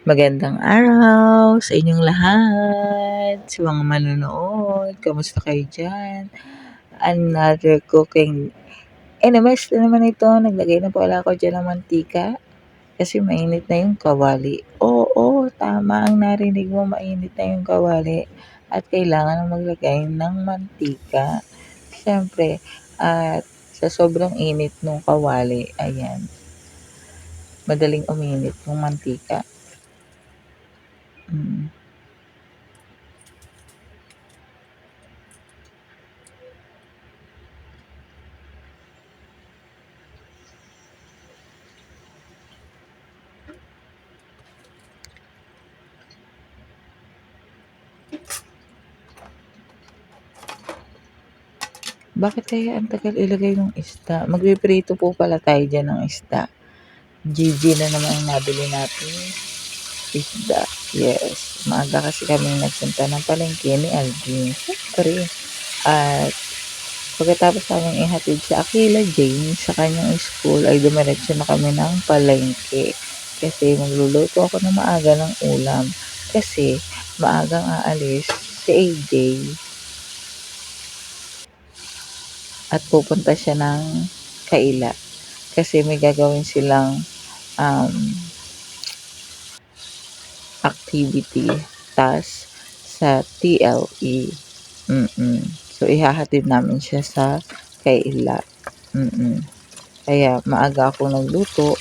Magandang araw sa inyong lahat, sa mga manonood, kamusta kayo diyan? Another cooking anyways na naman ito, naglagay na pala ako diyan ng mantika, kasi mainit na yung kawali. Oo, tama ang narinig mo, mainit na yung kawali at kailangan maglagay ng mantika. Siyempre, at sa sobrang init nung kawali, ayan, madaling uminit yung mantika. Mm. Bakit kaya ang tagal ilagay ng isda? Magpiprito po pala tayo diyan ng isda. GG na naman ang nabili natin. Isda. Yes. Maaga kasi kami nagpunta ng palengke ni Alvin. Siyempre. At pagkatapos namin ihatid si Akila Jane sa kanyang school ay dumiretso na kami ng palengke. Kasi magluluto ako ng maaga ng ulam. Kasi maagang aalis si AJ at pupunta siya ng Kaila. Kasi may gagawin silang um, activity task sa TLE. So, ihahatid namin siya sa Kaila. Kaya maaga ako nagluto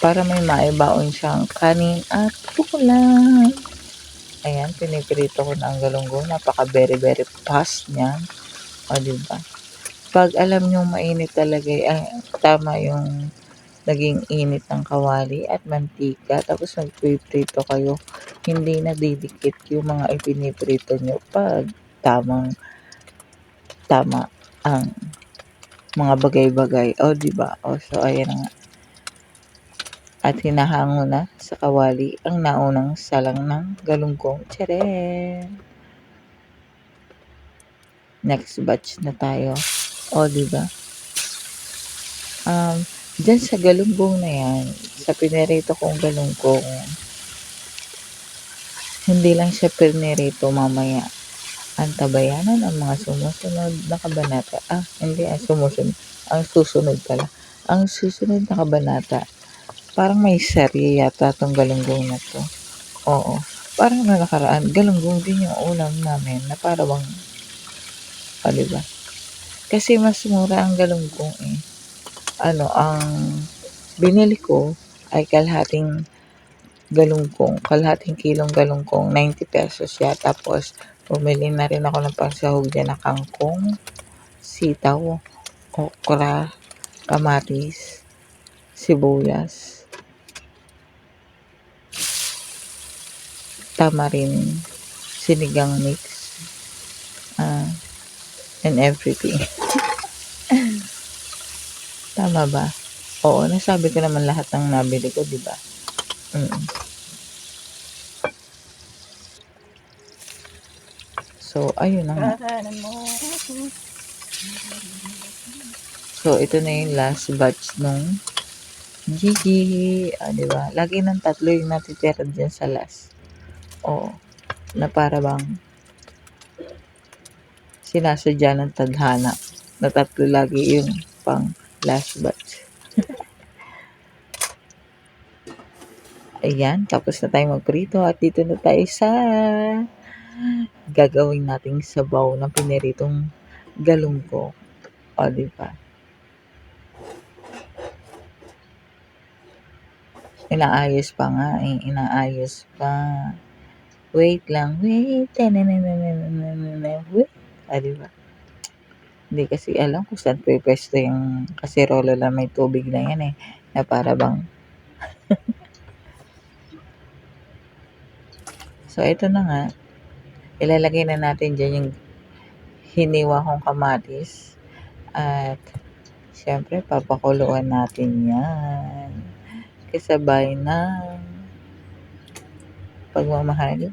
para may maibaon siyang kanin at ulam. Ayan, piniprito ko na ang galunggong. Napaka very very fast niyan. O, diba? Pag alam nyo mainit talaga, tama yung naging init ng kawali at mantika, tapos magpiprito kayo, hindi na didikit yung mga ipiniprito nyo pag tama ang mga bagay-bagay. O, diba? O, so, ayan nga. At hinahango na sa kawali ang naunang salang ng galunggong. Tcharam! Next batch na tayo. O, diba? Dyan sa galunggong na yan, sa pinirito kong galunggong, hindi lang siya pinirito mamaya. Antabayanan ang mga sumusunod na kabanata. Hindi sumusunod. Ang susunod pala. Ang susunod na kabanata. Parang may serye yata tong galunggong na to. Oo. Parang na nakaraan, galunggong din yung ulam namin na parang, diba? Kasi mas mura ang galunggong eh. Ang binili ko ay kalahating kilong galungkong, 90 pesos siya. Tapos, bumili na rin ako ng pangsahog dyan na kangkong, sitaw, okra, kamatis, sibuyas, tamarin, sinigang mix, and everything. Tama ba? Oo, nasabi ko naman lahat ng nabili ko, di ba? So, ayun na nga. So, ito na yung last batch nung Gigi. Di ba? Lagi ng tatlo yung natitira dyan sa last. Oo. Na para bang sinasadya ng tadhana. Na tatlo lagi yung pang last batch. Ayan, tapos na tayo magprito at dito na tayo sa gagawin nating sabaw ng piniritong galunggong. O, diba? Inaayos pa nga eh. Inaayos pa. Wait lang. Wait. Wait. Diba? Hindi kasi alam kung saan pwesto yung kaserola na may tubig na yan eh. Na para bang so, ito na nga. Ilalagay na natin dyan yung hiniwa kong kamatis. At, syempre, papakuluan natin yan. Kasabay ng pagmamahal.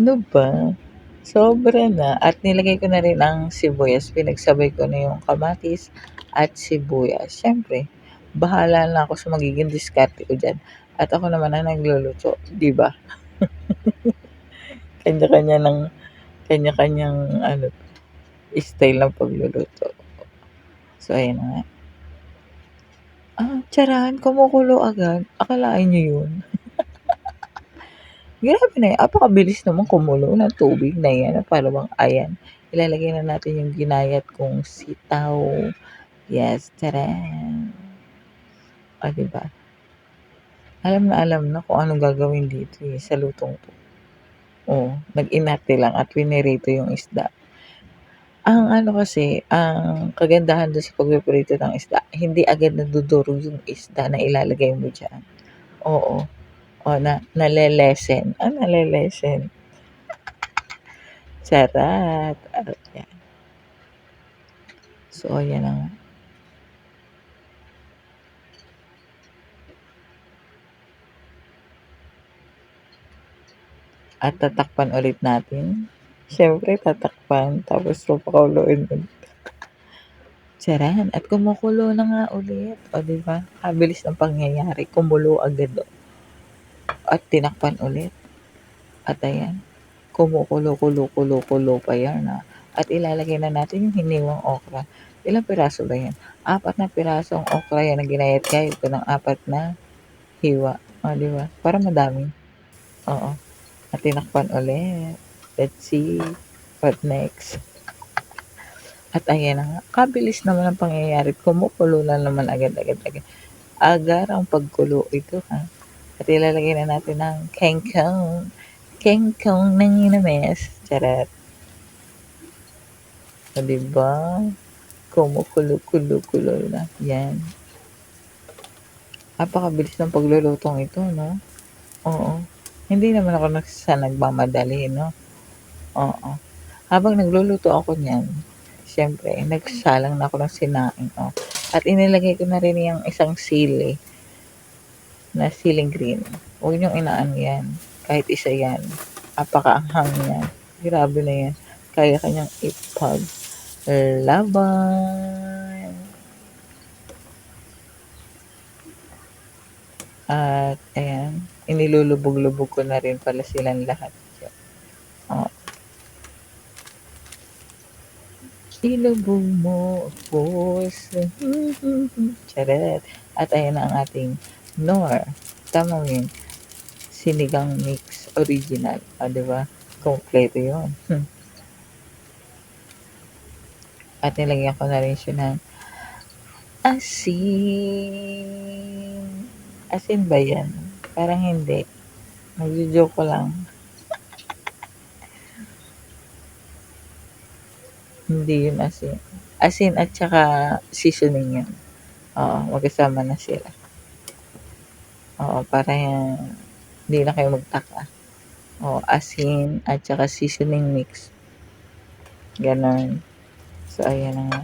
Ano ba? Sobra na. At nilagay ko na rin ang sibuyas. Pinagsabay ko na yung kamatis at sibuyas. Syempre, bahala na ako sa magiging diskarte ko diyan at ako naman ang nagluluto, 'di ba? Kanya-kanya ng kanya-kanyang ano, style ng pagluluto. So, ayun na nga. Tiyaran kumukulo agad, akalain niyo 'yun? Grabe na 'yan, apakabilis naman kumulo ng tubig na 'yan na para bang ayan, ilalagay na natin yung ginayat kong sitaw. Yes, taran! Oh, 'di ba? Alam na kung anong gagawin dito, eh, sa lutong 'to. Oh, nag-inarte lang at pinirito yung isda. Ang ano kasi, ang kagandahan dun sa pagpiprito ng isda, hindi agad nadudurog yung isda na ilalagay mo diyan. Oo, nale-lessen, nale-lessen. Charot! Yan. So, ayan na nga. At tatakpan ulit natin. Siyempre tatakpan tapos papakuluin ulit. Charan! At kumukulo na nga ulit. O, 'di ba? Kabilis ng pangyayari. Kumulo agad o. At tinakpan ulit. At ayan, kumukulo pa yan, At ilalagay na natin yung hiniwang okra. Ilang piraso ba yan? 4 na pirasong okra yan na ginayat-gayat ko ng 4 na hiwa. O, 'di ba? Para madami. Oo. At tinakpan ulit. Let's see what next. At ayan na nga, kabilis naman ang pangyayari. Kumukulo na naman agad. Agar ang pagkulo ito, ha. At ilalagay na natin ng kangkong. Kangkong ng inames. Charot. O, diba? Kumukulo na. Yan. Napakabilis ng paglulutong ito, no? Oo. Hindi naman ako nagmamadali, no? Oo. Habang nagluluto ako niyan, siyempre, nagsalang na ako ng sinaing, oh. At inilagay ko na rin yung isang sili na siling green. Huwag niyong inaan yan. Kahit isa yan. Apakaanghang yan. Grabe na yan. Kaya kanyang ipaglaban. At ayan, inilulubog-lubog ko na rin pala silang lahat. Oh, ilubog mo ako sa Charet. At ayan na ang ating Nor. Tama mo yun. Sinigang mix original. Diba? Kompleto yun. At nilagyan ko na rin siya ng asin. Asin ba yan? Parang hindi. Magjo-joke ko lang. Hindi yun asin. Asin at saka seasoning yun. Oo, magkasama na sila. Oo, para hindi na kayo magtaka. Oo, asin at saka seasoning mix. Ganon. So, ayan na nga.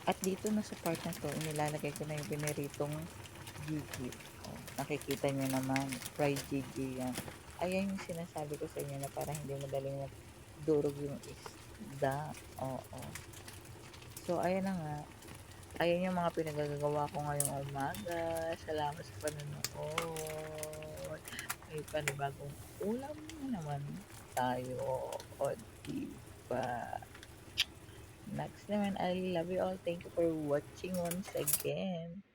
At dito na sa part na to, inilalagay ko na yung biniritong gigi. Oh, nakikita nyo naman, fried gigi yan. Ayan yung sinasabi ko sa inyo na para hindi madaling magdurog yung isda. Oo. So, ayan na nga. Ayan yung mga pinagagawa ko ngayong umaga. Salamat sa panonood. May panibagong ulam naman tayo. O, diba? Next naman, I love you all. Thank you for watching once again.